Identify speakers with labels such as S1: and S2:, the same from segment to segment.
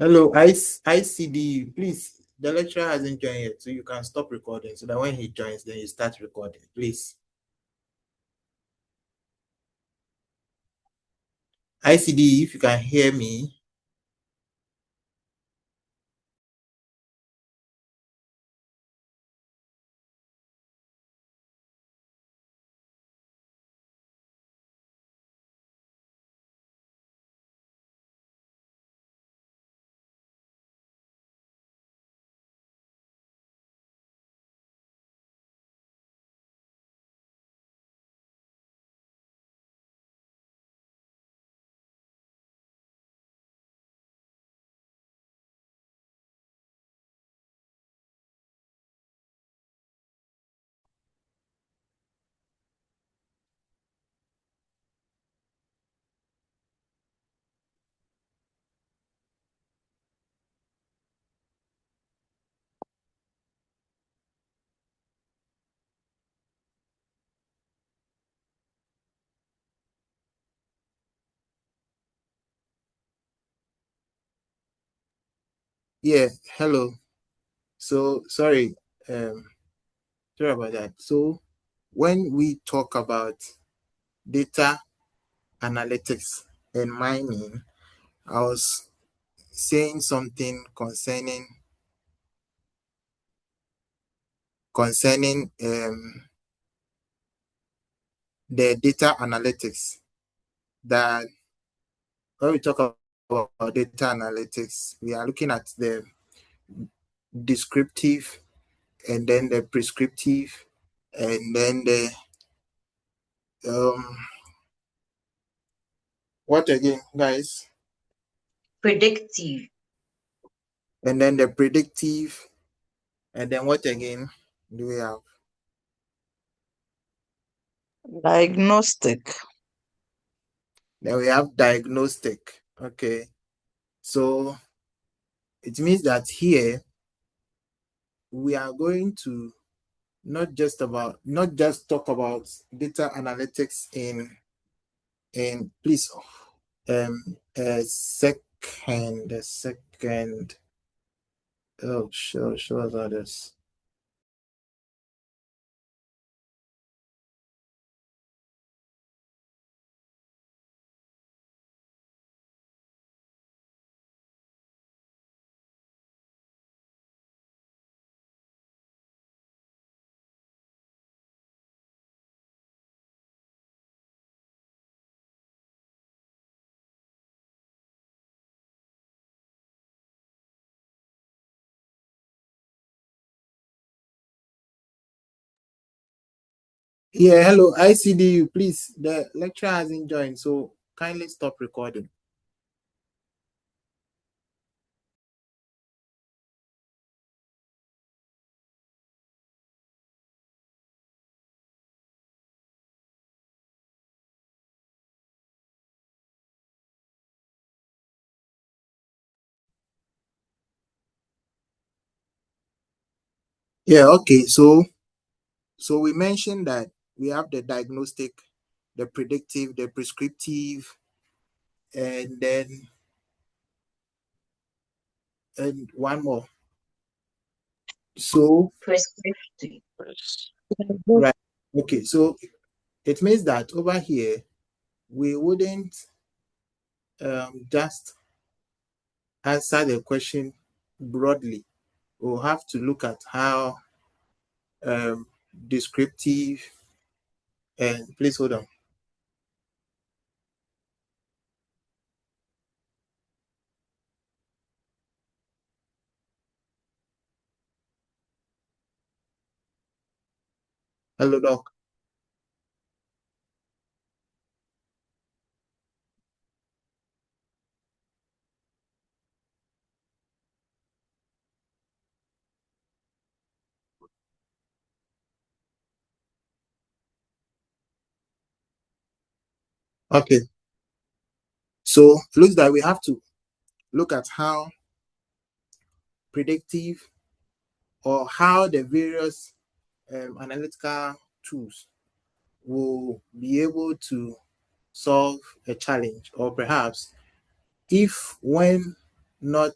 S1: Hello, ICD. Please, the lecturer hasn't joined yet, so you can stop recording so that when he joins, then you start recording, please. ICD, if you can hear me. Yeah, hello. So sorry, sorry about that. So when we talk about data analytics and mining, I was saying something concerning the data analytics, that when we talk about data analytics, we are looking at the descriptive and then the prescriptive and then the what again, guys?
S2: Predictive.
S1: And then the predictive, and then what again do we have?
S3: Diagnostic.
S1: Then we have diagnostic. Okay, so it means that here we are going to not just talk about data analytics in please a second. Oh, show us others. Yeah, hello, ICDU, please. The lecturer hasn't joined, so kindly stop recording. Yeah, okay. So we mentioned that we have the diagnostic, the predictive, the prescriptive, and then one more. So
S2: Prescriptive.
S1: right. Okay, so it means that over here we wouldn't just answer the question broadly. We'll have to look at how descriptive, and please hold on. Hello, Doc. Okay, so it looks like we have to look at how predictive or how the various analytical tools will be able to solve a challenge, or perhaps if when not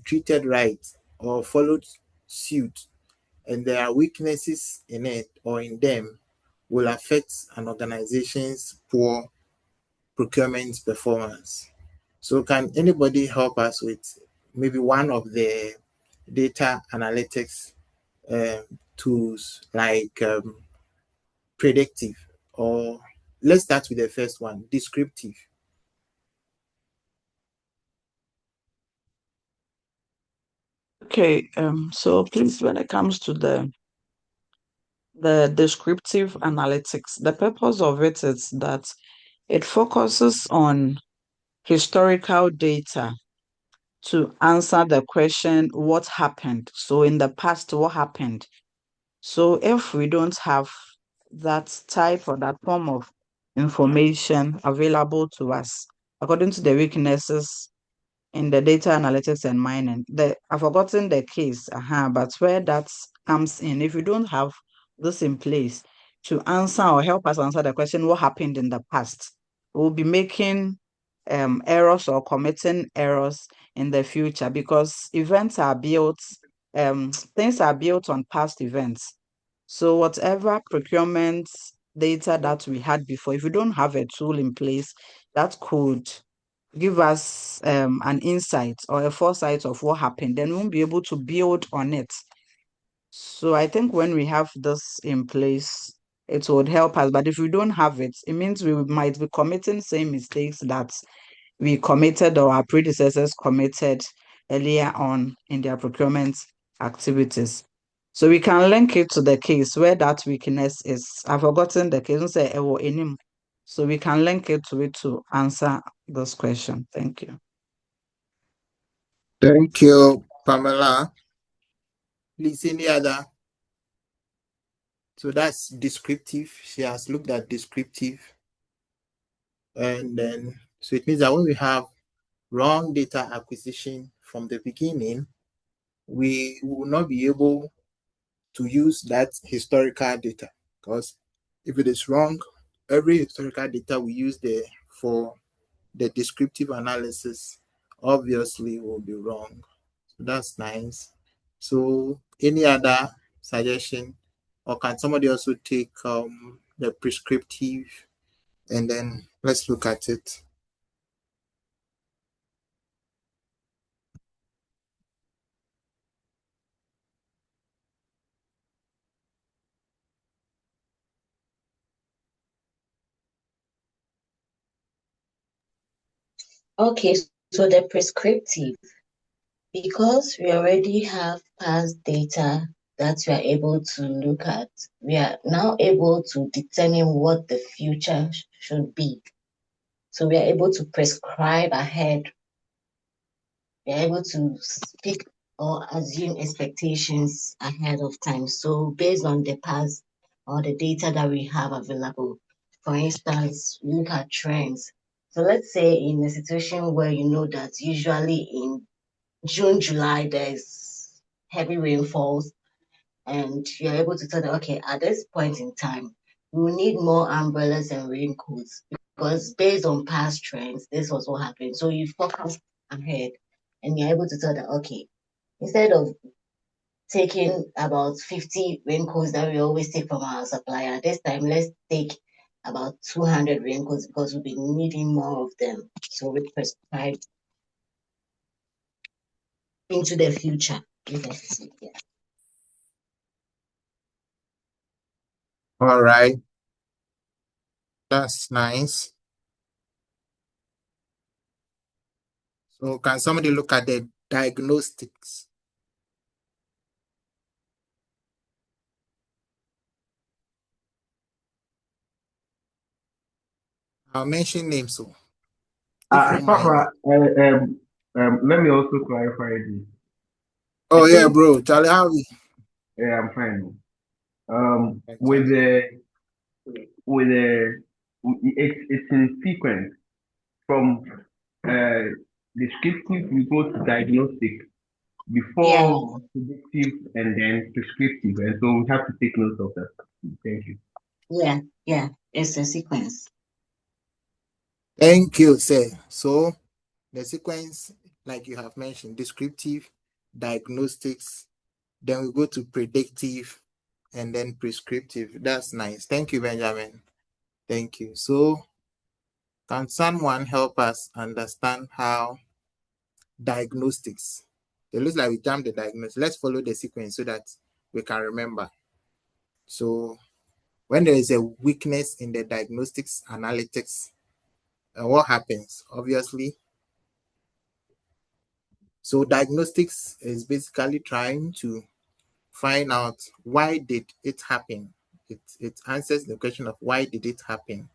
S1: treated right or followed suit, and there are weaknesses in it or in them, will affect an organization's poor procurement performance. So, can anybody help us with maybe one of the data analytics tools like predictive, or let's start with the first one, descriptive?
S3: Okay, so please, when it comes to the descriptive analytics, the purpose of it is that it focuses on historical data to answer the question, what happened? So in the past, what happened? So if we don't have that type or that form of information available to us, according to the weaknesses in the data analytics and mining. I've forgotten the case, but where that comes in, if you don't have this in place to answer or help us answer the question, what happened in the past, we'll be making errors or committing errors in the future because events are built, things are built on past events. So whatever procurement data that we had before, if we don't have a tool in place that could give us an insight or a foresight of what happened, then we won't be able to build on it. So I think when we have this in place, it would help us. But if we don't have it, it means we might be committing same mistakes that we committed or our predecessors committed earlier on in their procurement activities. So we can link it to the case where that weakness is. I've forgotten the case. Say, so we can link it to answer this question. Thank you.
S1: Thank you, Pamela. Please, any other? So that's descriptive. She has looked at descriptive. And then, so it means that when we have wrong data acquisition from the beginning, we will not be able to use that historical data, because if it is wrong, every historical data we use there for the descriptive analysis obviously will be wrong. So that's nice. So any other suggestion, or can somebody also take the prescriptive, and then let's look at it?
S2: Okay, so the prescriptive, because we already have past data that we are able to look at, we are now able to determine what the future should be. So we are able to prescribe ahead. We are able to speak or assume expectations ahead of time. So based on the past or the data that we have available, for instance, we look at trends. So let's say in a situation where you know that usually in June, July, there's heavy rainfalls, and you're able to tell them, okay, at this point in time, we will need more umbrellas and raincoats because based on past trends, this was what happened. So you focus ahead and you're able to tell them, okay, instead of taking about 50 raincoats that we always take from our supplier, this time let's take about 200 raincoats because we'll be needing more of them. So we prescribe into the future. Yeah.
S1: All right, that's nice. So can somebody look at the diagnostics? I'll mention names, so if you mind.
S4: Papa, let me also clarify this. I
S1: Oh yeah,
S4: think,
S1: bro, Charlie, how are we?
S4: yeah, I'm fine.
S1: Hi,
S4: With
S1: Charlie.
S4: the, it's in sequence from uh, descriptive, we go to diagnostic
S2: Yeah,
S4: before predictive and then prescriptive. And so we have to take note of that. Thank you.
S2: yeah. It's a sequence.
S1: Thank you, sir. So The sequence, like you have mentioned, descriptive, diagnostics, then we go to predictive, and then prescriptive. That's nice. Thank you, Benjamin. Thank you. So can someone help us understand how diagnostics? It looks like we jumped the diagnosis. Let's follow the sequence so that we can remember. So when there is a weakness in the diagnostics analytics, what happens? Obviously, so diagnostics is basically trying to find out why did it happen. It answers the question of why did it happen.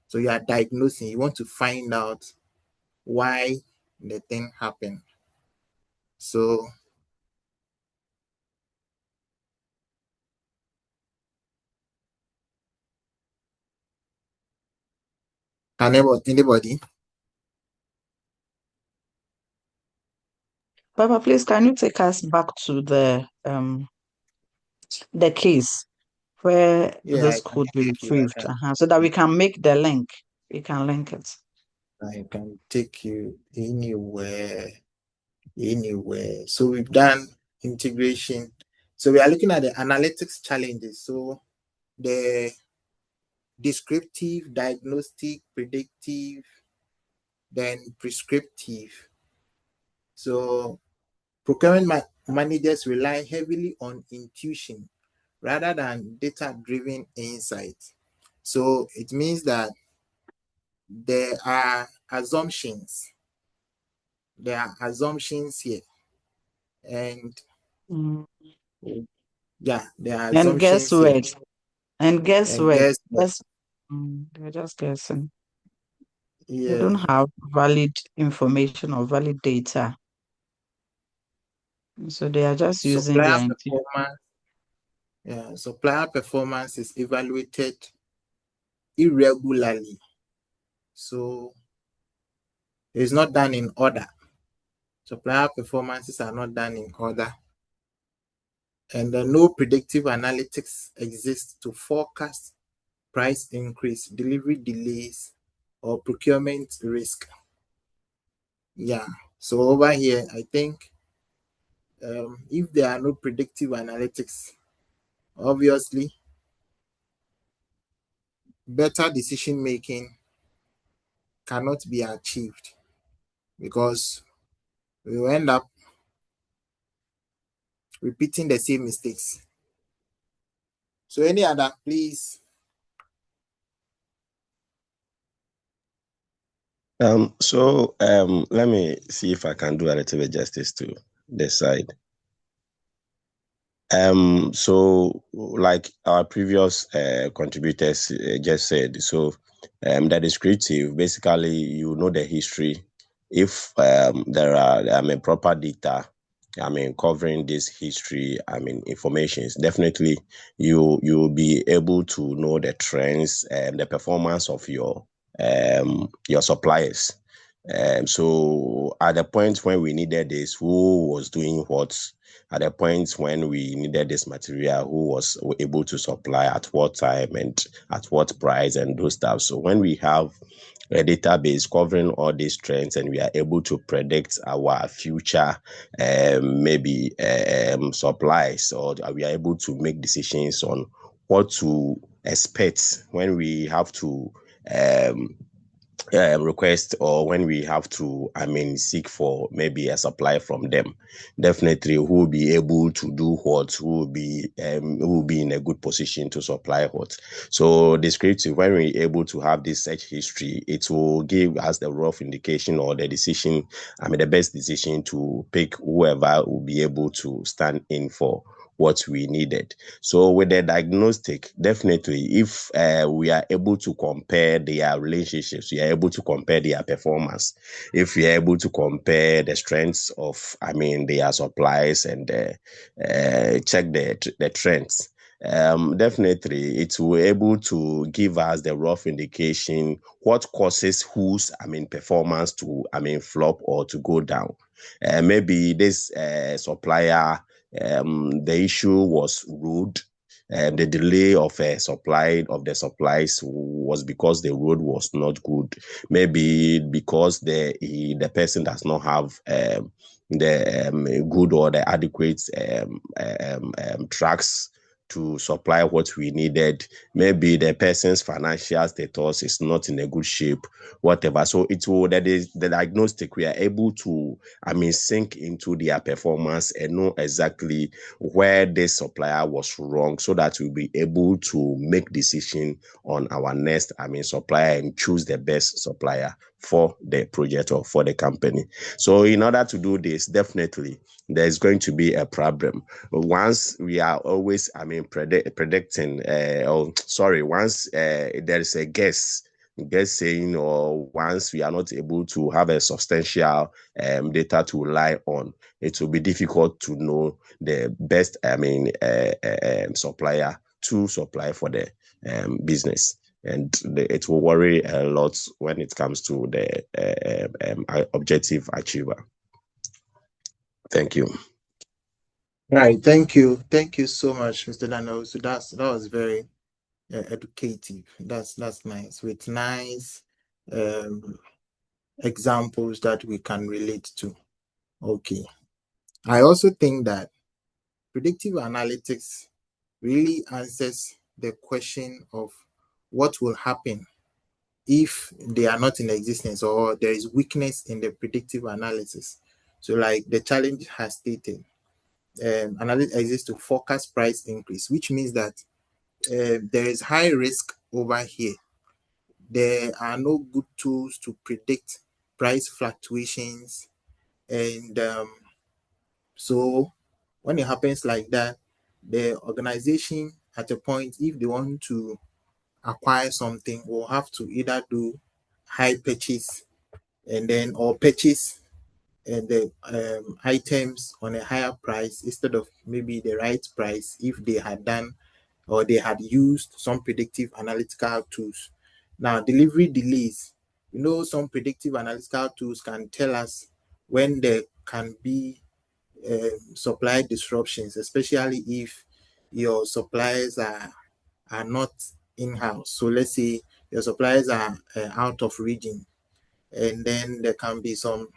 S1: So you are diagnosing, you want to find out why the thing happened. So anybody?
S3: Papa, please, can you take us back to the case where
S1: Yeah, I
S3: this
S1: can
S3: could be
S1: take you.
S3: retrieved, so that we can make the link. We can link it.
S1: I can take you anywhere. So we've done integration. So we are looking at the analytics challenges. So the descriptive, diagnostic, predictive, then prescriptive. So procurement managers rely heavily on intuition rather than data-driven insight. So it means that there are assumptions. There are assumptions here. And
S3: Mm.
S1: yeah, there are
S3: And guess
S1: assumptions here.
S3: what? And guess
S1: And
S3: what?
S1: guess what?
S3: They're just guessing. They
S1: Yeah.
S3: don't have valid information or valid data. So they are just using
S1: Supplier
S3: their intuition.
S1: performance. Yeah, supplier performance is evaluated irregularly. So it's not done in order. Supplier performances are not done in order. And no predictive analytics exists to forecast price increase, delivery delays, or procurement risk. Yeah. So over here, I think if there are no predictive analytics, obviously, better decision making cannot be achieved because we will end up repeating the same mistakes. So any other, please?
S5: Let me see if I can do a little bit justice to this side. So like our previous contributors just said, so the descriptive, basically you know the history. If there are proper data, covering this history, informations, definitely you'll be able to know the trends and the performance of your suppliers. So at the point when we needed this, who was doing what? At the point when we needed this material, who was able to supply at what time and at what price and those stuff. So when we have a database covering all these trends and we are able to predict our future maybe supplies, or we are able to make decisions on what to expect when we have to request, or when we have to seek for maybe a supply from them, definitely who will be able to do what, who will be in a good position to supply what. So descriptive, when we're able to have this search history, it will give us the rough indication or the decision, the best decision to pick whoever will be able to stand in for what we needed. So with the diagnostic, definitely, if we are able to compare their relationships, we are able to compare their performance. If we are able to compare the strengths of, their supplies and check the trends, definitely it will able to give us the rough indication what causes whose performance to flop or to go down. Maybe this supplier, the issue was rude, the delay of supply of the supplies was because the road was not good. Maybe because the person does not have the good or the adequate trucks to supply what we needed. Maybe the person's financial status is not in a good shape, whatever. So it will, that is the diagnostic, we are able to, sink into their performance and know exactly where this supplier was wrong, so that we'll be able to make decision on our next, supplier, and choose the best supplier for the project or for the company. So in order to do this, definitely there's going to be a problem. Once we are always, predicting, once there is a guess saying, or once we are not able to have a substantial data to rely on, it will be difficult to know the best supplier to supply for the business, and it will worry a lot when it comes to the objective achiever. Thank you.
S1: Right. Thank you. Thank you so much, Mr. Daniel. So that was very educative. That's nice, with nice examples that we can relate to. Okay. I also think that predictive analytics really answers the question of what will happen if they are not in existence, or there is weakness in the predictive analysis. So like the challenge has stated, analytics exists to forecast price increase, which means that there is high risk over here. There are no good tools to predict price fluctuations. And so when it happens like that, the organization at a point, if they want to acquire something, will have to either do high purchase and then, or purchase the items on a higher price instead of maybe the right price, if they had done or they had used some predictive analytical tools. Now, delivery delays. Some predictive analytical tools can tell us when there can be supply disruptions, especially if your suppliers are not in-house. So let's say your suppliers are out of region, and then there can be some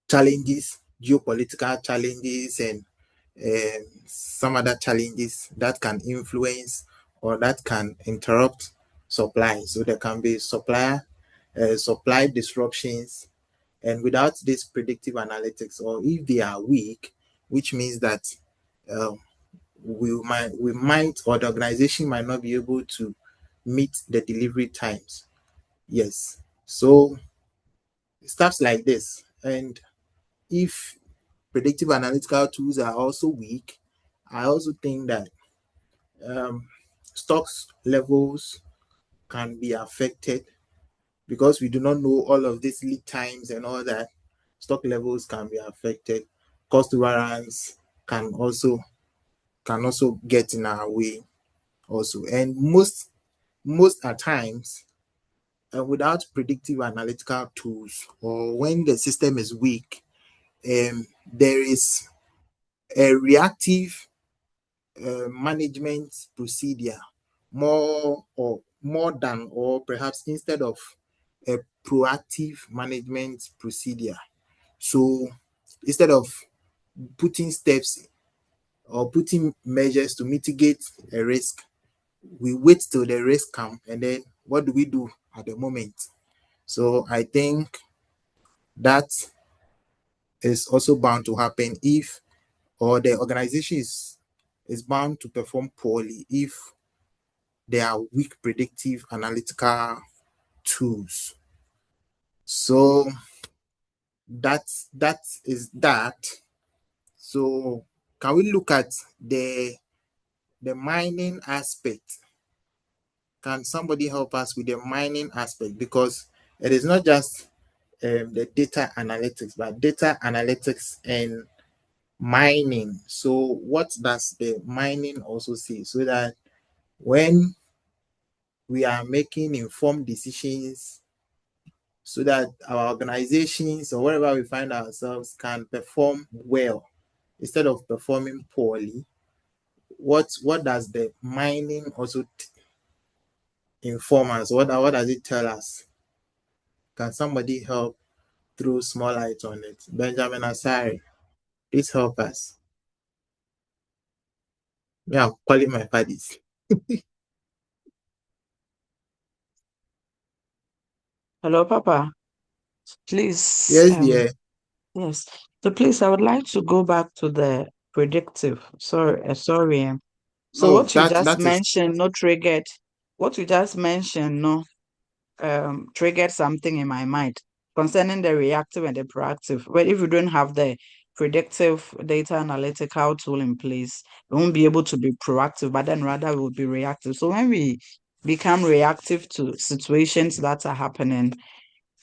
S1: challenges, geopolitical challenges, and some other challenges that can influence or that can interrupt supply. So there can be supply disruptions, and without this predictive analytics, or if they are weak, which means that we might, or the organization might not be able to meet the delivery times. Yes. So stuff like this. And if predictive analytical tools are also weak, I also think that stocks levels can be affected, because we do not know all of these lead times and all that. Stock levels can be affected. Cost overruns can also get in our way also. And most at times, without predictive analytical tools, or when the system is weak, there is a reactive management procedure, more than, or perhaps instead of, a proactive management procedure. So instead of putting steps or putting measures to mitigate a risk, we wait till the risk comes, and then what do we do at the moment? So I think that is also bound to happen if, or the organization is bound to perform poorly if there are weak predictive analytical tools. So that is that. So can we look at the mining aspect? Can somebody help us with the mining aspect? Because it is not just the data analytics, but data analytics and mining. So what does the mining also say? So that when we are making informed decisions, so that our organizations or wherever we find ourselves can perform well instead of performing poorly, what does the mining also inform us? What does it tell us? Can somebody help throw small light on it? Benjamin Asari, please help us. Yeah, I'm calling my buddies.
S3: Hello, Papa. Please.
S1: Yes, dear.
S3: Yes. So please, I would like to go back to the predictive. Sorry. So
S1: Oh,
S3: what you just
S1: that is
S3: mentioned, no triggered. What you just mentioned, no, triggered something in my mind concerning the reactive and the proactive. Well, if you don't have the predictive data analytical tool in place, we won't be able to be proactive, but then rather we'll be reactive. So when we become reactive to situations that are happening,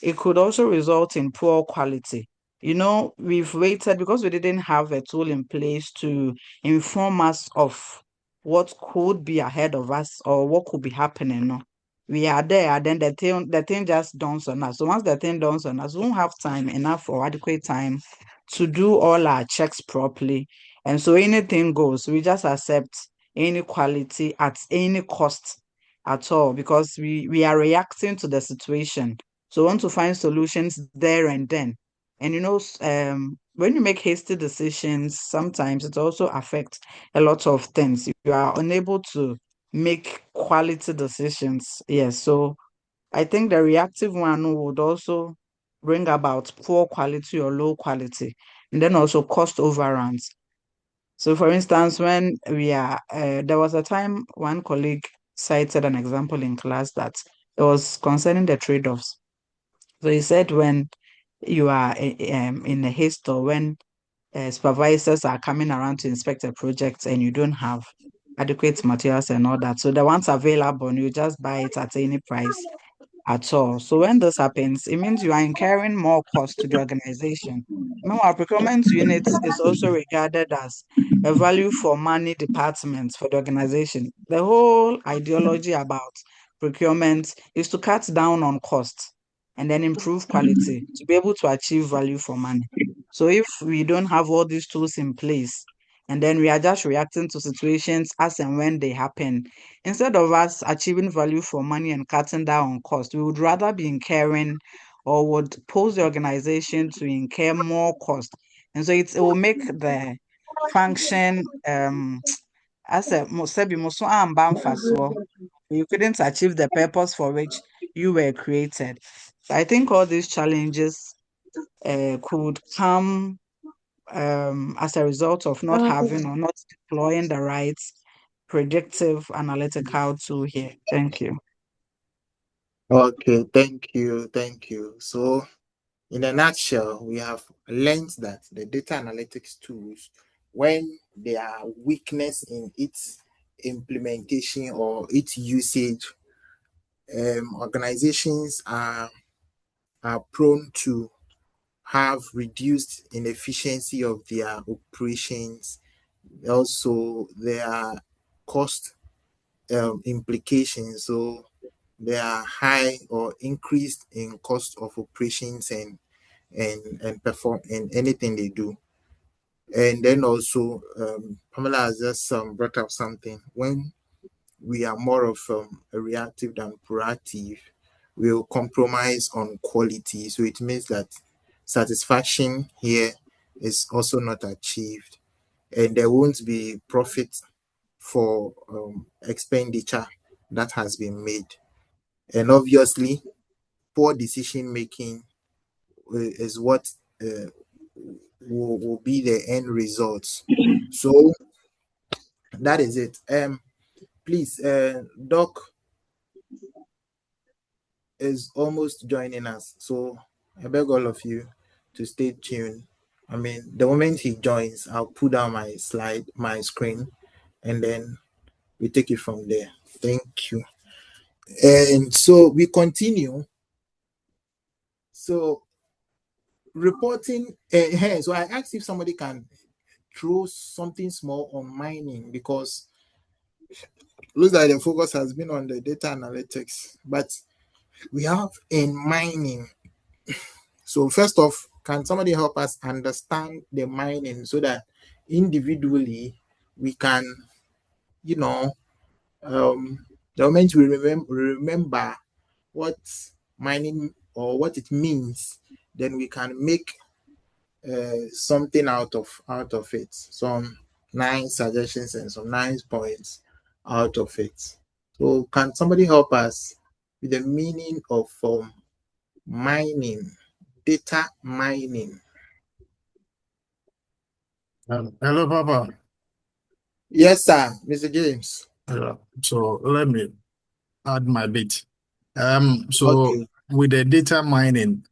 S3: it could also result in poor quality. We've waited because we didn't have a tool in place to inform us of what could be ahead of us or what could be happening. No? We are there, and then the thing just dawns on us. So once the thing dawns on us, we won't have time enough or adequate time to do all our checks properly. And so anything goes. We just accept any quality at any cost at all because we are reacting to the situation. So we want to find solutions there and then. And when you make hasty decisions, sometimes it also affects a lot of things. You are unable to make quality decisions. Yes. So I think the reactive one would also bring about poor quality or low quality, and then also cost overruns. So, for instance, when there was a time one colleague cited an example in class that it was concerning the trade-offs. So he said when you are in a haste or when supervisors are coming around to inspect a project and you don't have adequate materials and all that, so the ones available, and you just buy it at any price at all. So when this happens, it means you are incurring more cost to the organization. Meanwhile, procurement unit is also regarded as a value for money department for the organization. The whole ideology about procurement is to cut down on costs and then improve quality to be able to achieve value for money. So if we don't have all these tools in place and then we are just reacting to situations as and when they happen, instead of us achieving value for money and cutting down on cost, we would rather be incurring or would pose the organization to incur more cost. And so it will make the function as a sebi muso amba mfasoɔ. You couldn't achieve the purpose for which you were created. So I think all these challenges could come as a result of not having or not deploying the right predictive analytical tool here. Thank you.
S1: okay. Thank you. So, in a nutshell, we have learned that the data analytics tools, when there are weakness in its implementation or its usage, organizations are prone to have reduced inefficiency of their operations. Also, there are cost implications. So there are high or increased in cost of operations and perform in anything they do. And then also, Pamela has just brought up something. When we are more of a reactive than proactive, we will compromise on quality. So it means that satisfaction here is also not achieved, and there won't be profit for expenditure that has been made. And obviously, poor decision making is what uh, will be the end results. So that is it. Please, Doc is almost joining us, so I beg all of you to stay tuned. I mean, the moment he joins, I'll put down my screen, and then we take it from there. Thank you. And so we continue. So reporting, so I asked if somebody can throw something small on mining, because looks like the focus has been on the data analytics, but we have in mining. So first off, can somebody help us understand the mining so that individually we can you know, the moment we remember what mining or what it means, then we can make something out of it. Some nice suggestions and some nice points out of it. So, can somebody help us with the meaning of mining, data mining?
S6: Hello, Papa.
S1: Yes, sir, Mr. James.
S6: So let me add my bit. So
S1: Okay.
S6: with the data mining,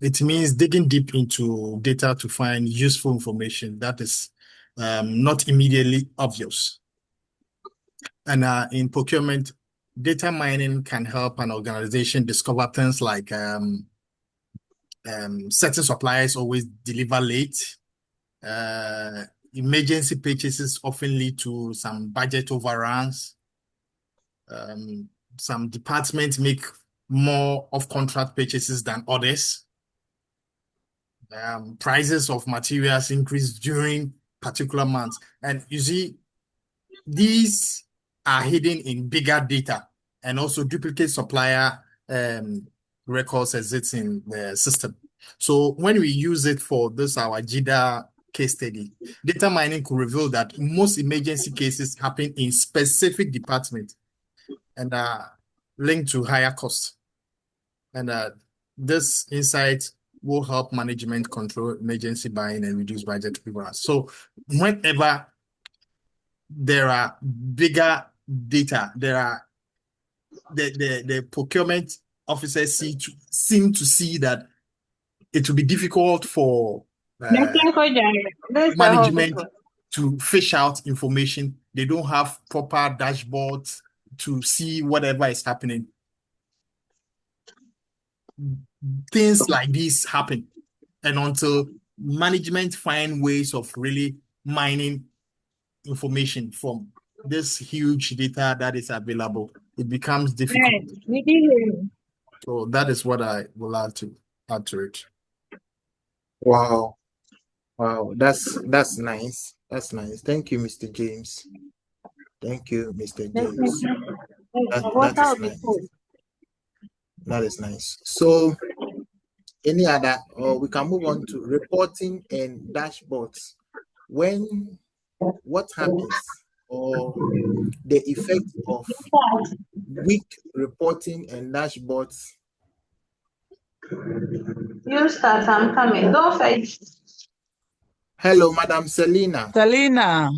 S6: it means digging deep into data to find useful information that is not immediately obvious. And in procurement, data mining can help an organization discover things like certain suppliers always deliver late. Emergency purchases often lead to some budget overruns. Some departments make more off-contract purchases than others. Prices of materials increase during particular months. And you see, these are hidden in bigger data, and also duplicate supplier records exist in the system. So when we use it for this, our JIDA case study, data mining could reveal that most emergency cases happen in specific departments and are linked to higher costs. And this insight will help management control emergency buying and reduce budget overruns. So whenever there are bigger data, there are the procurement officers seem to see that it will be difficult for management to fish out information. They don't have proper dashboards to see whatever is happening. Things like this happen, and until management find ways of really mining information from this huge data that is available, it becomes difficult. So that is what I will add to it.
S1: Wow. Wow. That's nice. That's nice. Thank you, Mr. James. Thank you, Mr. James. That is nice. That is nice. So, any other, or we can move on to reporting and dashboards. What happens, or the effect of weak reporting and dashboards?
S7: You start, I'm coming. Don't fight.
S1: Hello, Madam Selina.
S3: Selina.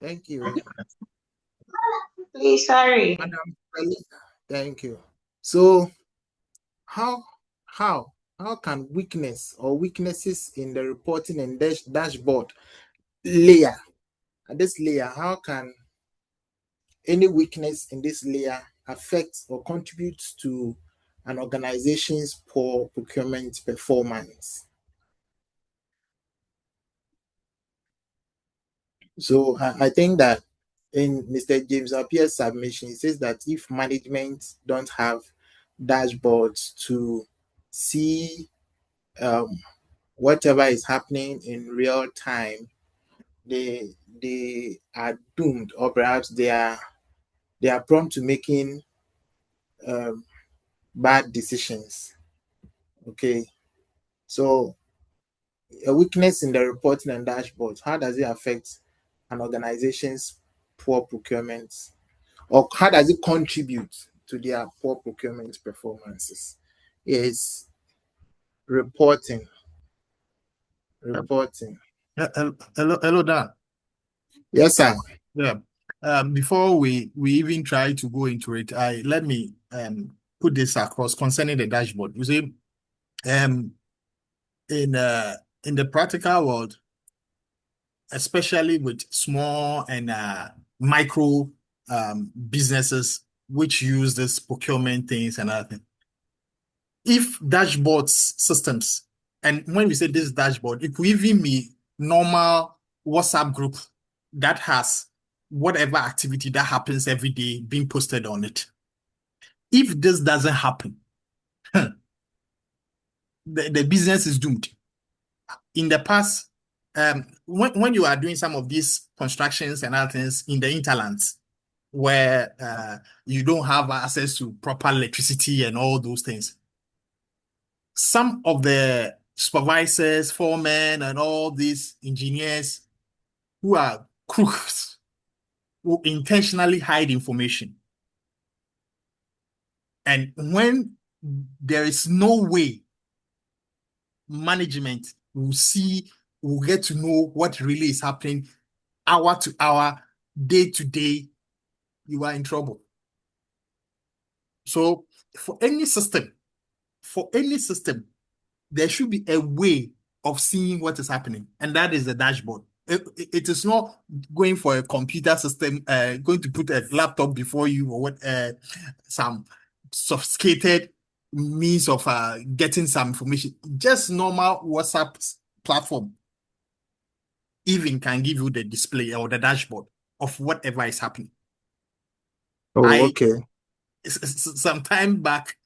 S1: Thank you.
S7: Please, sorry.
S1: Madam Selina. Thank you. So, how can weakness or weaknesses in the reporting and dashboard layer, at this layer, how can any weakness in this layer affect or contribute to an organization's poor procurement performance? So I think that in Mr. James Appiah's submission, he says that if management don't have dashboards to see whatever is happening in real time, they are doomed, or perhaps they are prone to making bad decisions. Okay, so a weakness in the reporting and dashboards, how does it affect an organization's poor procurement, or how does it contribute to their poor procurement performances? Is reporting.
S6: Hello, Dan.
S1: Yes, sir.
S6: Yeah. Before we even try to go into it, let me put this across concerning the dashboard. You see, in the practical world, especially with small and micro businesses which use this procurement things and other things, if dashboards systems, and when we say this dashboard, it could even be normal WhatsApp group that has whatever activity that happens every day being posted on it. If this doesn't happen, the business is doomed. In the past, when you are doing some of these constructions and other things in the hinterlands where you don't have access to proper electricity and all those things, some of the supervisors, foremen, and all these engineers who are crooks will intentionally hide information. And when there is no way management will get to know what really is happening hour to hour, day to day, you are in trouble. So for any system, there should be a way of seeing what is happening, and that is the dashboard. It is not going for a computer system, going to put a laptop before you or what, some sophisticated means of getting some information. Just normal WhatsApp platform even can give you the display or the dashboard of whatever is happening.
S1: Oh, okay.
S6: Some time back,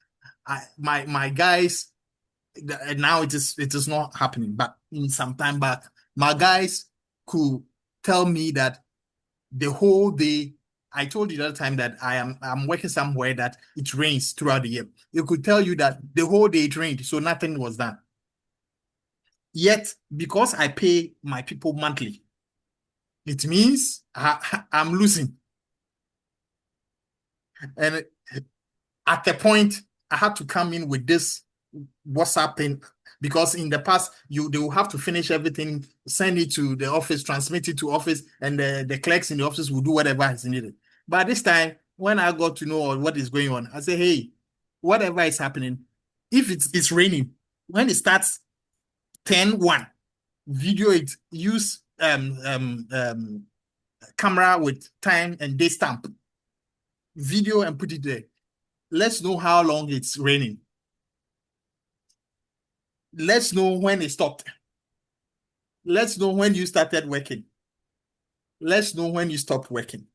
S6: my guys, now it is not happening, but in some time back, my guys could tell me that the whole day, I told you that time that I'm working somewhere that it rains throughout the year. It could tell you that the whole day it rained, so nothing was done. Yet, because I pay my people monthly, it means I'm losing. And at the point, I had to come in with this WhatsApp thing, because in the past they will have to finish everything, send it to the office, transmit it to office, and the clerks in the office will do whatever is needed. But this time, when I got to know what is going on, I say, hey, whatever is happening, if it's raining, when it starts 10:1, video it, use camera with time and day stamp, video and put it there. Let's know how long it's raining. Let's know when it stopped. Let's know when you started working. Let's know when you stopped working.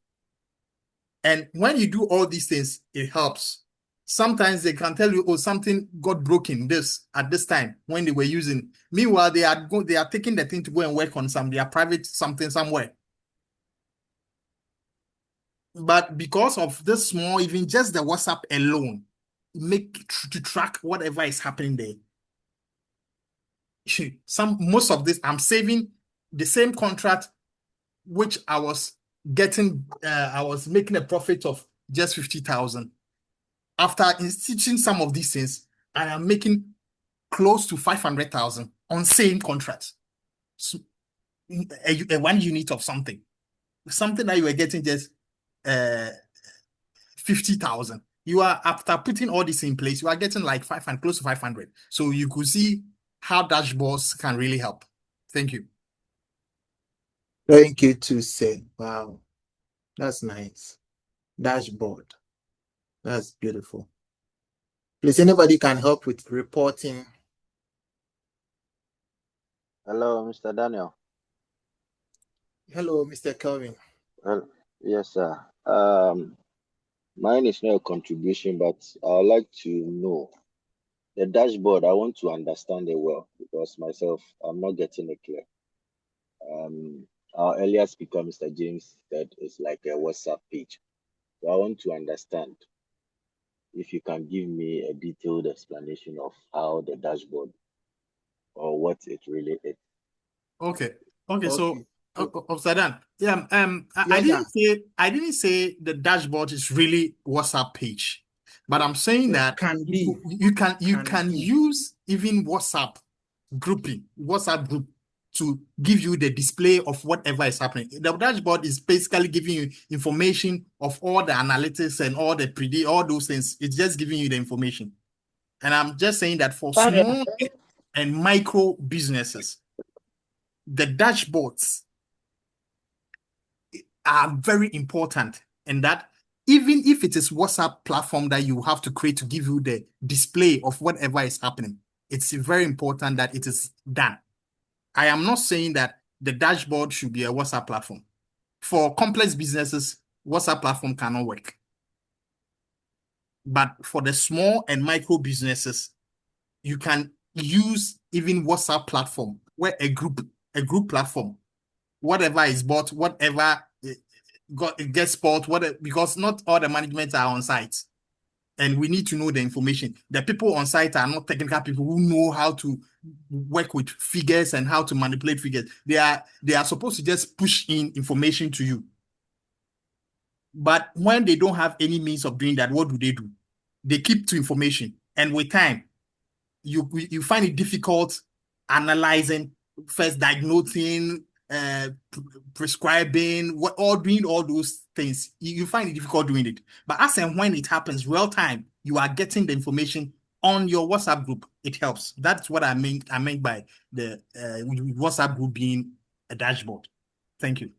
S6: And when you do all these things, it helps. Sometimes they can tell you, oh, something got broken at this time when they were using. Meanwhile, they are taking the thing to go and work on their private something somewhere. But because of this small, even just the WhatsApp alone, to track whatever is happening there. Most of this, I'm saving the same contract, which I was getting, I was making a profit of just 50,000. After instituting some of these things, I am making close to 500,000 on same contract. So, a 1 unit of something that you were getting just 50,000. You are, after putting all this in place, you are getting like 500, close to 500. So you could see how dashboards can really help. Thank you.
S1: Thank you too, Seth. Wow, that's nice. Dashboard. That's beautiful. Please, anybody can help with reporting.
S8: Hello, Mr. Daniel.
S1: Hello, Mr. Kelvin.
S8: Well, yes, sir. Mine is not a contribution, but I would like to know the dashboard. I want to understand it well, because myself, I'm not getting it clear. Our earlier speaker, Mr. James, said it's like a WhatsApp page. So I want to understand if you can give me a detailed explanation of how the dashboard or what it really is.
S6: Okay. So Officer Dan,
S1: Yeah,
S6: I didn't say the dashboard is really WhatsApp page, but I'm saying that
S1: can be.
S6: you can use even WhatsApp group to give you the display of whatever is happening. The dashboard is basically giving you information of all the analytics and all those things. It's just giving you the information. And I'm just saying that for small and micro businesses, the dashboards are very important, and that even if it is WhatsApp platform that you have to create to give you the display of whatever is happening, it's very important that it is done. I am not saying that the dashboard should be a WhatsApp platform. For complex businesses, WhatsApp platform cannot work. But for the small and micro businesses, you can use even WhatsApp platform where a group a group platform. Whatever is bought, whatever it gets bought, whatever, because not all the management are on site. And we need to know the information. The people on site are not technical people who know how to work with figures and how to manipulate figures. They are supposed to just push in information to you. But when they don't have any means of doing that, what do? They keep to information. And with time, you find it difficult analyzing, first diagnosing, prescribing, doing all those things. You find it difficult doing it. But as and when it happens real time, you are getting the information on your WhatsApp group. It helps. That's what I meant by the WhatsApp group being a dashboard. Thank you.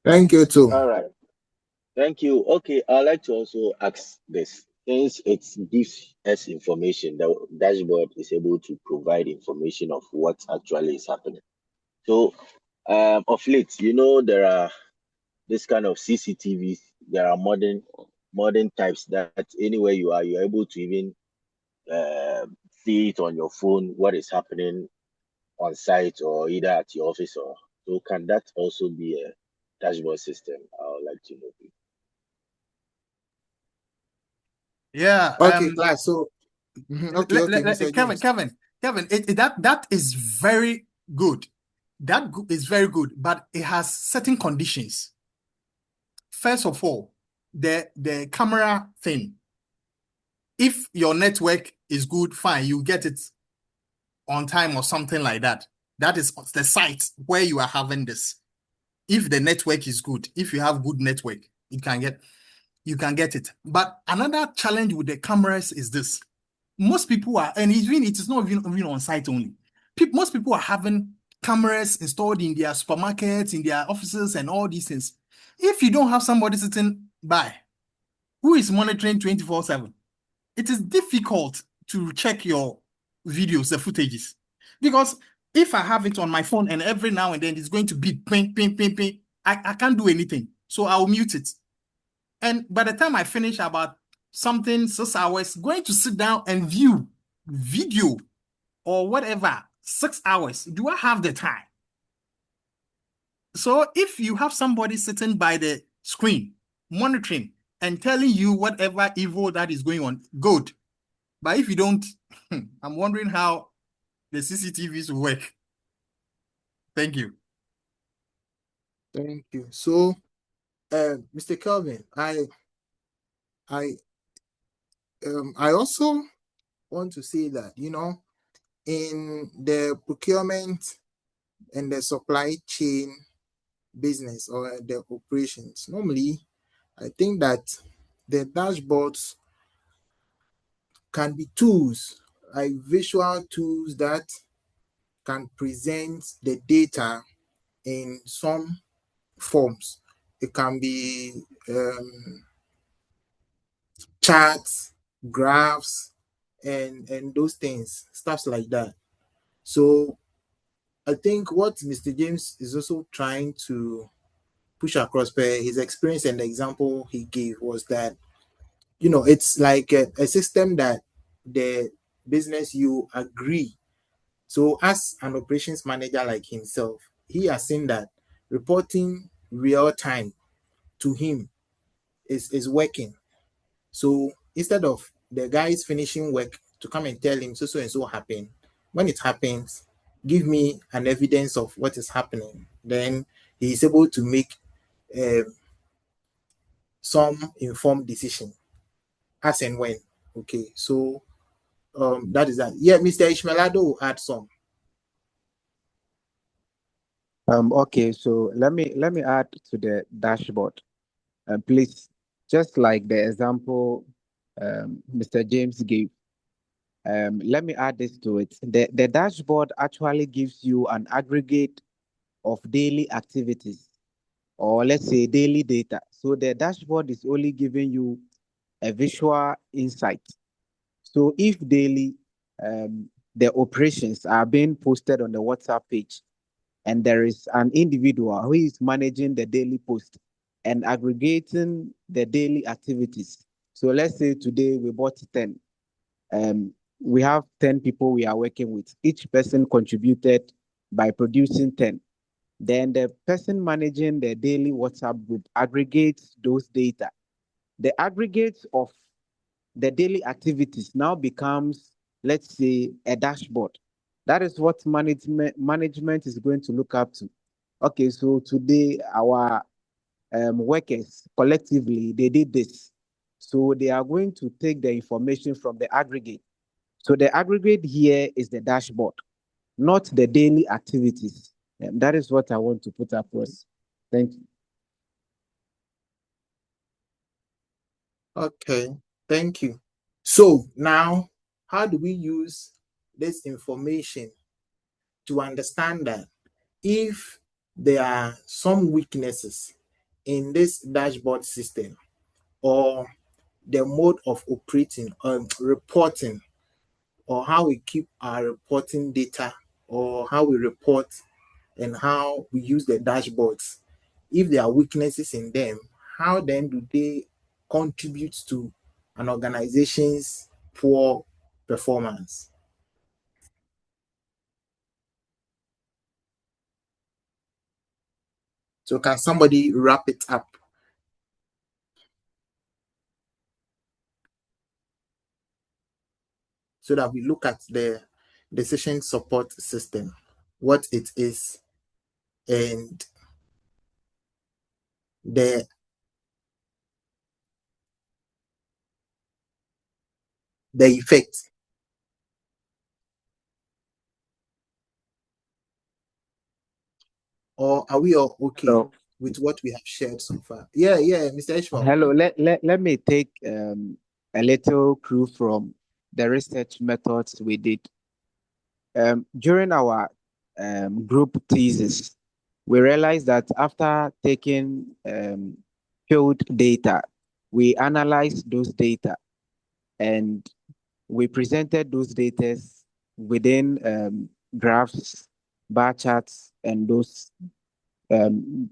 S1: Thank you too.
S8: All right. Thank you. Okay, I'd like to also ask this. Since it gives us information, the dashboard is able to provide information of what actually is happening. So, of late, there are this kind of CCTVs. There are modern types that anywhere you are, you're able to even see it on your phone, what is happening on site or either at your office. So can that also be a dashboard system? I would like to know.
S6: Yeah.
S1: Okay, class. So, okay, Mr. James.
S6: Kevin, that is very good. That is very good, but it has certain conditions. First of all, the camera thing. If your network is good, fine, you get it on time or something like that. That is the site where you are having this. If the network is good, if you have good network, you can get it. But another challenge with the cameras is this. Most people are, and it is not even on site only. Most people are having cameras installed in their supermarkets, in their offices, and all these things. If you don't have somebody sitting by who is monitoring 24/7, it is difficult to check your videos, the footages. Because if I have it on my phone and every now and then it's going to beep, ping, ping, ping, ping, I can't do anything. So I'll mute it. And by the time I finish about something 6 hours, going to sit down and view video or whatever, 6 hours, do I have the time? So if you have somebody sitting by the screen, monitoring and telling you whatever evil that is going on, good. But if you don't, I'm wondering how the CCTVs will work. Thank you.
S1: Thank you. So, Mr. Kelvin, I also want to say that, in the procurement and the supply chain business or the operations, normally, I think that the dashboards can be tools, like visual tools that can present the data in some forms. It can be charts, graphs, and those things, stuff like that. So I think what Mr. James is also trying to push across by his experience and the example he gave was that, it's like a system that the business you agree. So as an operations manager like himself, he has seen that reporting real time to him is working. So instead of the guys finishing work to come and tell him so and so happened, when it happens, give me an evidence of what is happening. Then he is able to make some informed decision as and when. Okay, so that is that. Yeah, Mr. Ishmaelado will add some.
S9: Okay, so let me add to the dashboard. Please, just like the example Mr. James gave, let me add this to it. The dashboard actually gives you an aggregate of daily activities, or let's say daily data. So the dashboard is only giving you a visual insight. So if daily the operations are being posted on the WhatsApp page, and there is an individual who is managing the daily post and aggregating the daily activities. So let's say today we bought 10. We have 10 people we are working with. Each person contributed by producing 10. Then the person managing the daily WhatsApp group aggregates those data. The aggregate of the daily activities now becomes, let's say, a dashboard. That is what management is going to look up to. Okay, so today our workers collectively they did this, so they are going to take the information from the aggregate. So the aggregate here is the dashboard, not the daily activities. That is what I want to put across. Thank you.
S1: Okay, thank you. So now, how do we use this information to understand that if there are some weaknesses in this dashboard system or the mode of operating reporting, or how we keep our reporting data, or how we report and how we use the dashboards, if there are weaknesses in them, how then do they contribute to an organization's poor performance? So can somebody wrap it up so that we look at the decision support system, what it is, and the effect? Or are we all okay
S9: Hello.
S1: with what we have shared so far? Yeah, Mr. Ishmael.
S9: Hello. Let me take a little clue from the research methods we did. During our group thesis, we realized that after taking field data, we analyzed those data and we presented those data within graphs, bar charts, and um,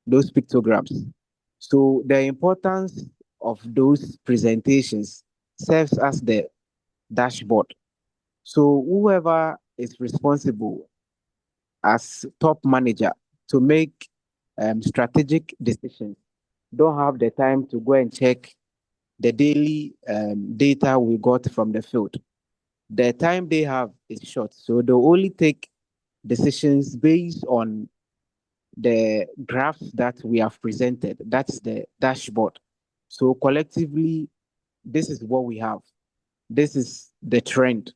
S9: those pictograms. So the importance of those presentations serves as the dashboard. So whoever is responsible as top manager to make strategic decisions don't have the time to go and check the daily data we got from the field. The time they have is short, so they only take decisions based on the graphs that we have presented. That's the dashboard. So collectively, this is what we have. This is the trend.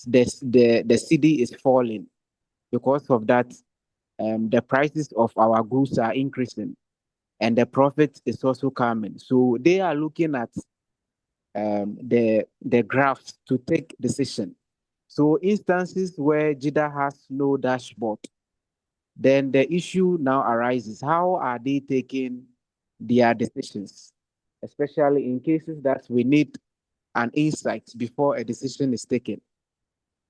S9: The CD is falling. Because of that, the prices of our goods are increasing and the profit is also coming. So they are looking at the graphs to take decision. So instances where JIDA has no dashboard, then the issue now arises. How are they taking their decisions? Especially in cases that we need an insight before a decision is taken.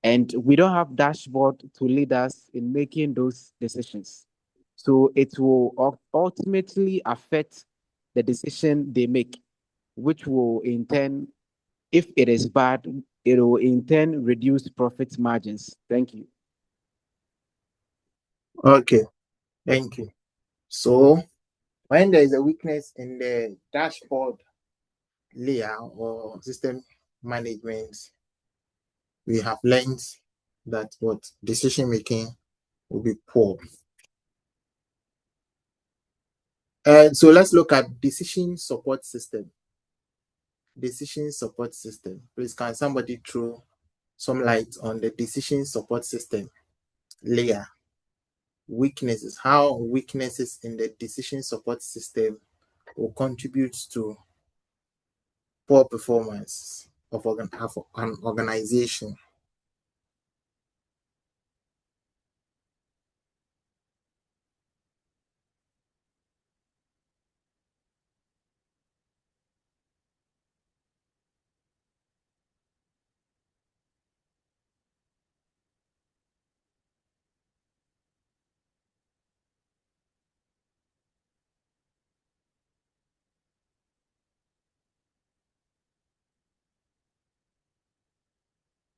S9: And we don't have dashboard to lead us in making those decisions. So it will ultimately affect the decision they make, which will in turn, if it is bad, it will in turn reduce profit margins. Thank you.
S1: Okay, thank you. So when there is a weakness in the dashboard layer or system management, we have learned that what decision making will be poor. And so let's look at decision support system. Decision support system. Please, can somebody throw some light on the decision support system layer? Weaknesses, how weaknesses in the decision support system will contribute to poor performance of an organization.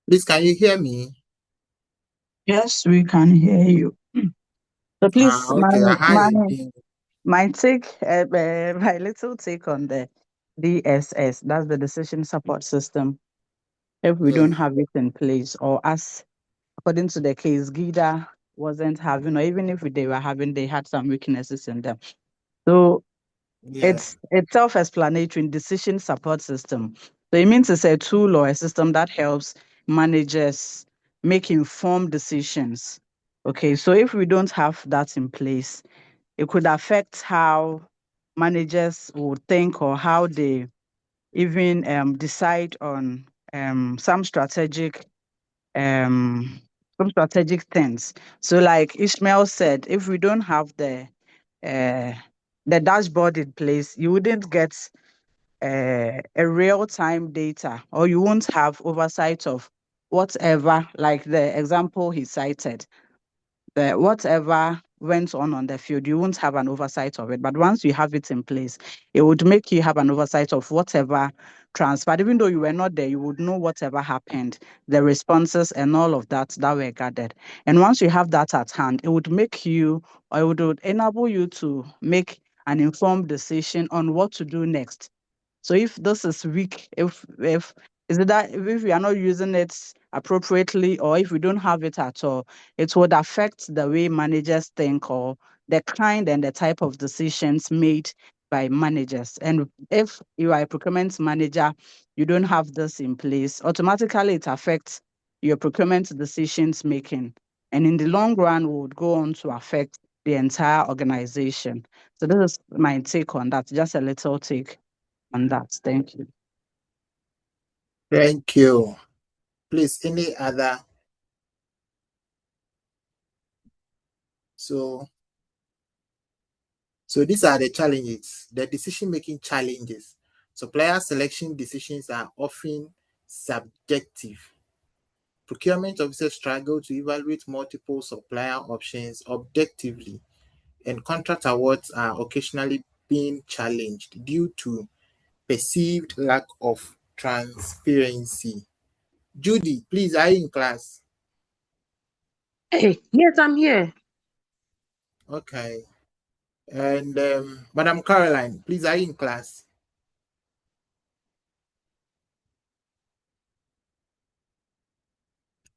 S1: Please, can you hear me?
S3: Yes, we can hear you. So please,
S1: Okay, how is it being?
S3: my take, my little take on the DSS, that's the decision support system. If we don't
S1: Yeah,
S3: have it in place, or as according to the case, GIDA wasn't having, or even if they were having, they had some weaknesses in them. So
S1: yeah.
S3: it's self-explanatory in decision support system. So it means it's a tool or a system that helps managers make informed decisions. Okay, so if we don't have that in place, it could affect how managers would think or how they even decide on um, some strategic things. So, like Ishmael said, if we don't have uh, the dashboard in place, you wouldn't get a real time data, or you won't have oversight of whatever, like the example he cited, the whatever went on the field, you won't have an oversight of it. But once you have it in place, it would make you have an oversight of whatever transpired. Even though you were not there, you would know whatever happened, the responses and all of that that were gathered. And once you have that at hand, it would make you, or it would enable you to make an informed decision on what to do next. So if this is weak, if is it that if we are not using it appropriately, or if we don't have it at all, it would affect the way managers think, or the kind and the type of decisions made by managers. And if you are a procurement manager, you don't have this in place, automatically it affects your procurement decisions making. And in the long run, would go on to affect the entire organization. So this is my take on that, just a little take on that. Thank you.
S1: Thank you. Please, any other? So, so these are the challenges, the decision-making challenges. Supplier selection decisions are often subjective. Procurement officers struggle to evaluate multiple supplier options objectively, and contract awards are occasionally being challenged due to perceived lack of transparency. Judy, please, are you in class?
S7: Hey, yes, I'm here.
S1: Okay. And Madam Caroline, please, are you in class?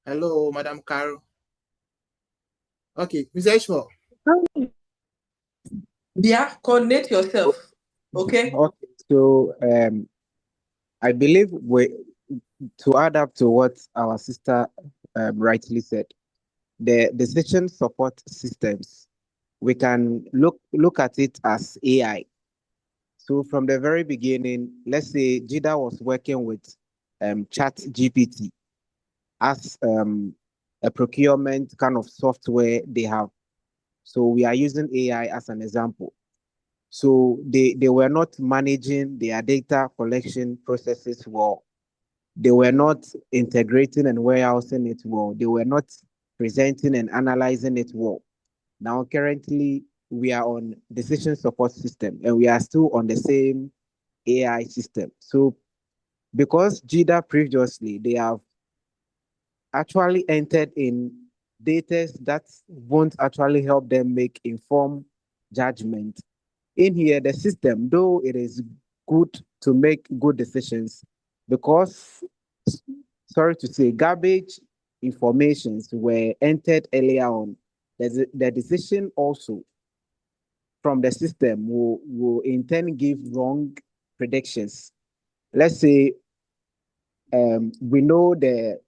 S1: Hello, Madam Carol. Okay, Mr. Ishmael.
S10: Yeah, coordinate yourself. Okay.
S9: Okay, so I believe to add up to what our sister rightly said, the decision support systems, we can look at it as AI. So from the very beginning, let's say JIDA was working with Chat GPT as a procurement kind of software they have. So we are using AI as an example. So they were not managing their data collection processes well. They were not integrating and warehousing it well. They were not presenting and analyzing it well. Now, currently, we are on decision support system and we are still on the same AI system. So, because JIDA previously, they have actually entered in data that won't actually help them make informed judgment. In here, the system, though it is good to make good decisions, because, sorry to say, garbage informations were entered earlier on, the decision also from the system will in turn give wrong predictions. Let's say we know the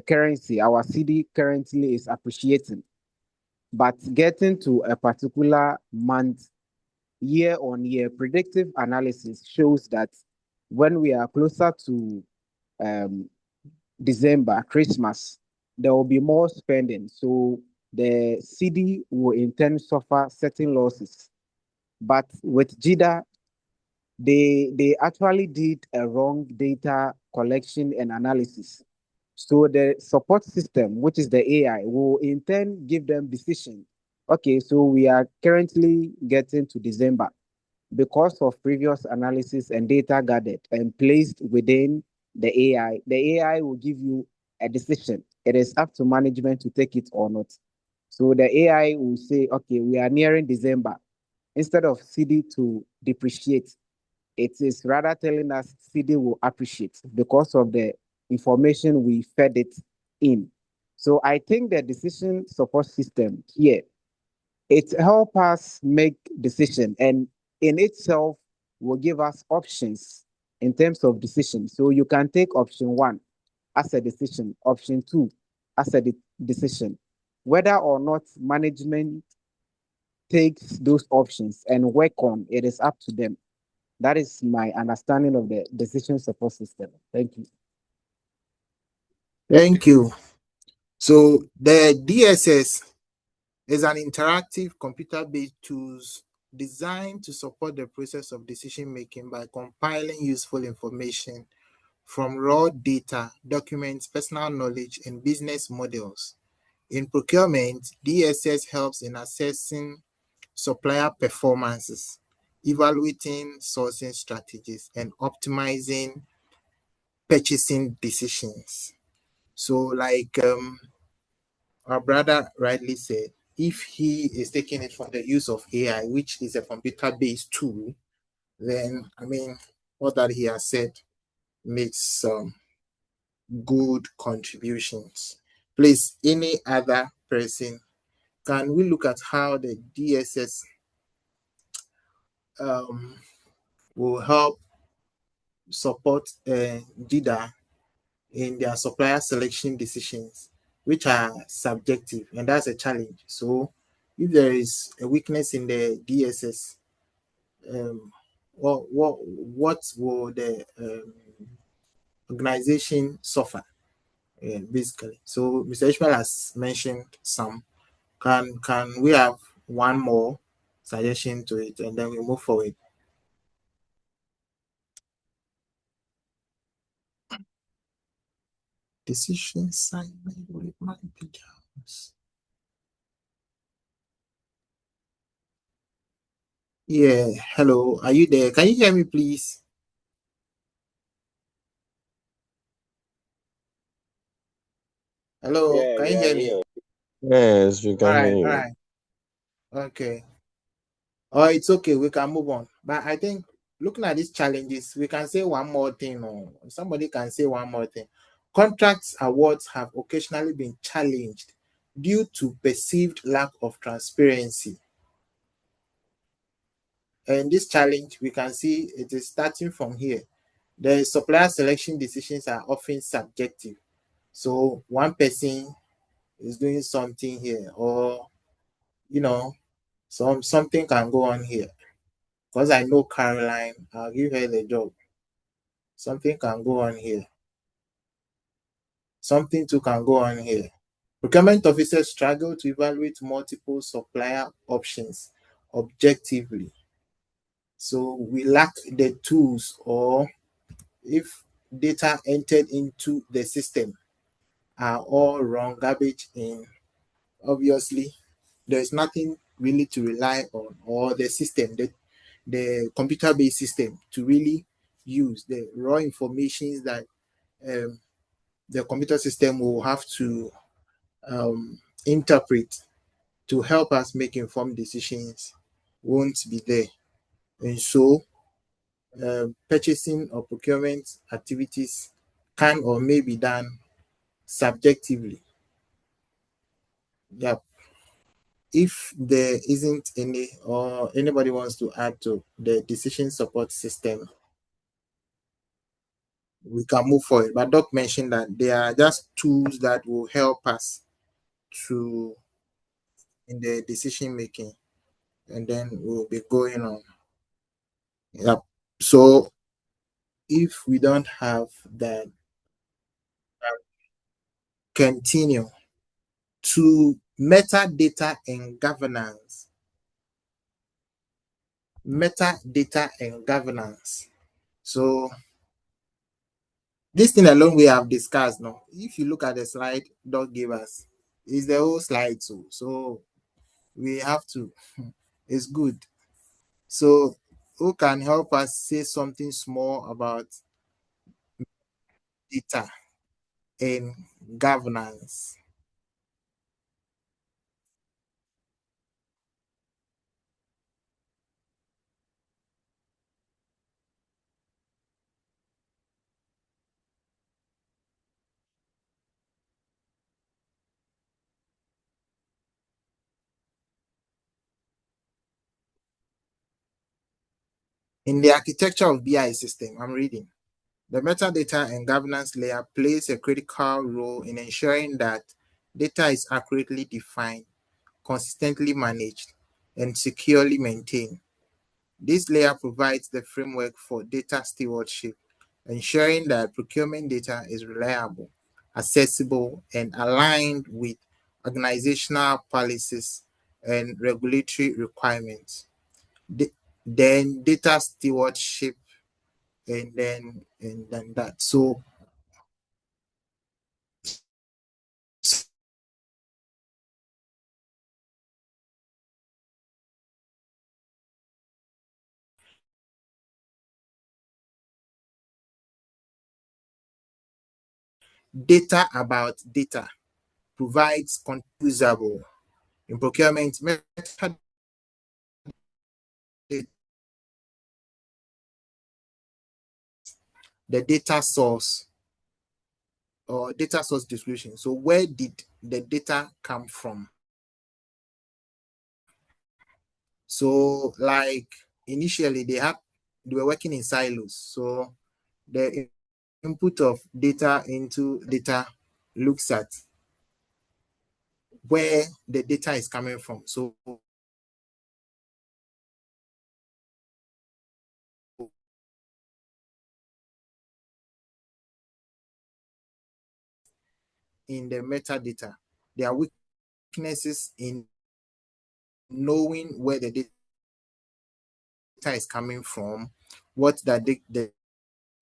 S9: currency, our CD currently is appreciating, but getting to a particular month, year on year, predictive analysis shows that when we are closer to um, December, Christmas, there will be more spending. So the CD will in turn suffer certain losses. But with JIDA, they actually did a wrong data collection and analysis. So the support system, which is the AI, will in turn give them decision. Okay, so we are currently getting to December because of previous analysis and data gathered and placed within the AI. The AI will give you a decision. It is up to management to take it or not. So the AI will say, okay, we are nearing December. Instead of CD to depreciate, it is rather telling us CD will appreciate because of the information we fed it in. So I think the decision support system here, it help us make decision, and in itself will give us options in terms of decision. So you can take option one as a decision, option two as a decision. Whether or not management takes those options and work on, it is up to them. That is my understanding of the decision support system. Thank you.
S1: Thank you. So the DSS is an interactive computer-based tools designed to support the process of decision making by compiling useful information from raw data, documents, personal knowledge, and business models. In procurement, DSS helps in assessing supplier performances, evaluating sourcing strategies, and optimizing purchasing decisions. So, like our brother rightly said, if he is taking it from the use of AI, which is a computer-based tool, then I mean, all that he has said makes some good contributions. Please, any other person, can we look at how the DSS will help support DIDA in their supplier selection decisions, which are subjective, and that's a challenge. So, if there is a weakness in the DSS, what will the organization suffer, basically? So, Mr. Ishmael has mentioned some. Can we have one more suggestion to it, and then we move forward? Decision side with managers. Yeah, hello. Are you there? Can you hear me, please? Hello,
S8: Yeah,
S1: can
S8: we
S1: you
S8: are
S1: hear me?
S8: here.
S5: Yes, we
S1: All
S5: can hear
S1: right, all
S5: you.
S1: right. Okay. Oh, it's okay. We can move on. But I think looking at these challenges, we can say one more thing, or somebody can say one more thing. Contracts awards have occasionally been challenged due to perceived lack of transparency. And this challenge, we can see it is starting from here. The supplier selection decisions are often subjective. So one person is doing something here, or something can go on here. Because I know Caroline, I'll give her the job. Something can go on here. Something too can go on here. Procurement officers struggle to evaluate multiple supplier options objectively. So we lack the tools, or if data entered into the system are all wrong, garbage in, obviously there's nothing really to rely on, or the system, the computer-based system to really use the raw information that the computer system will have to interpret to help us make informed decisions won't be there. And so purchasing or procurement activities can or may be done subjectively. Yeah. If there isn't any, or anybody wants to add to the decision support system, we can move forward. But Doc mentioned that they are just tools that will help us to in the decision making, and then we'll be going on. Yep. So if we don't have that, continue to metadata and governance. Metadata and governance. So this thing alone we have discussed now. If you look at the slide Doc gave us, it's the whole slide too. So we have to, it's good. So who can help us say something small about data and governance. In the architecture of BI system, I'm reading, the metadata and governance layer plays a critical role in ensuring that data is accurately defined, consistently managed, and securely maintained. This layer provides the framework for data stewardship, ensuring that procurement data is reliable, accessible, and aligned with organizational policies and regulatory requirements. Then data stewardship, and then that. So data about data provides usable in procurement metadata, the data source or data source description. So where did the data come from? So like initially they were working in silos. So the input of data into data looks at where the data is coming from. So in the metadata, there are weaknesses in knowing where the data is coming from, what the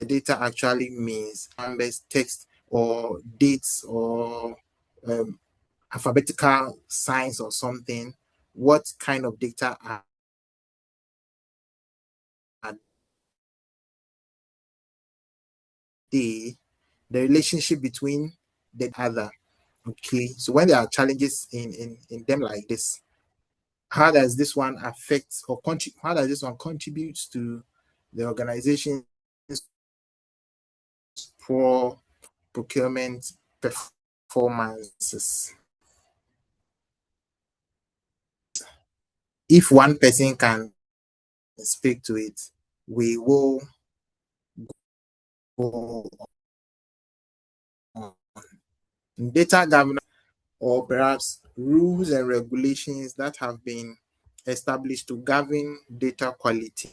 S1: data actually means, numbers, text, or dates, or alphabetical signs or something. What kind of data are they? The relationship between the other. Okay, so when there are challenges in them like this, how does this one affect or how does this one contribute to the organization's poor procurement performances? If one person can speak to it, we will go on. Data governance, or perhaps rules and regulations that have been established to govern data quality.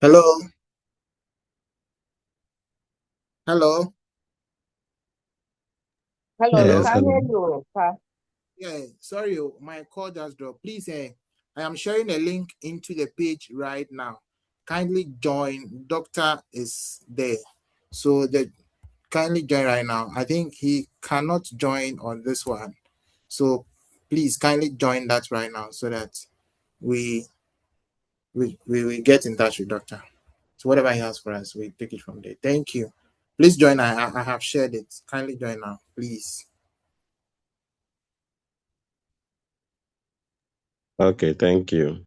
S1: Hello, hello.
S7: Hello, we
S5: Yes,
S7: can
S5: hello.
S7: hear you, sir.
S1: Yeah, sorry, my call just dropped. Please, I am sharing a link into the page right now. Kindly join. Doctor is there, so kindly join right now. I think he cannot join on this one, so please kindly join that right now so that we get in touch with Doctor. So whatever he has for us, we take it from there. Thank you. Please join. I have shared it. Kindly join now, please.
S5: Okay, thank you.